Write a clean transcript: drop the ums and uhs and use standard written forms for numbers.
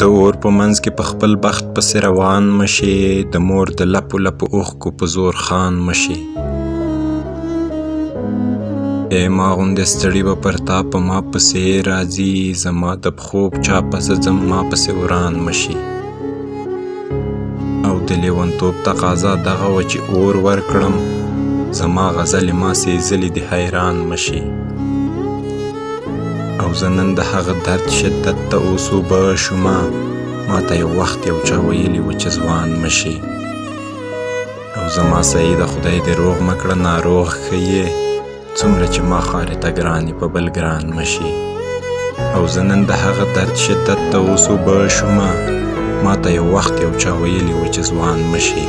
د اور په منځ کې په خپل بخت پسې روان مشي، د مور د لپو لپو اوښکو په زور خان مشي. ای ما غوندې ستړي به پر تا په ما پسې راځي، زما د پښو په چا پسې ځم ما پسې وران مشي. او د لیونتوب تقاضا دغه وه چې اور ورکړم، زما غزلې ما سېزلې دي حیران مشي. او زه نن د هغه درد شدت ته اوس اوبه شومه، ما ته یو وخت یو چا ویلي و چې ځوان مشي. او زما سعیده خدای دې روغ مه کړه ناروغ ښه یې، څومره چې ما خارې ته ګرانې په بل ګران مشي. او زه نن د هغه درد شدت ته اوس اوبه شومه، ما ته یو وخت یو چا ویلي و چې ځوان مشي.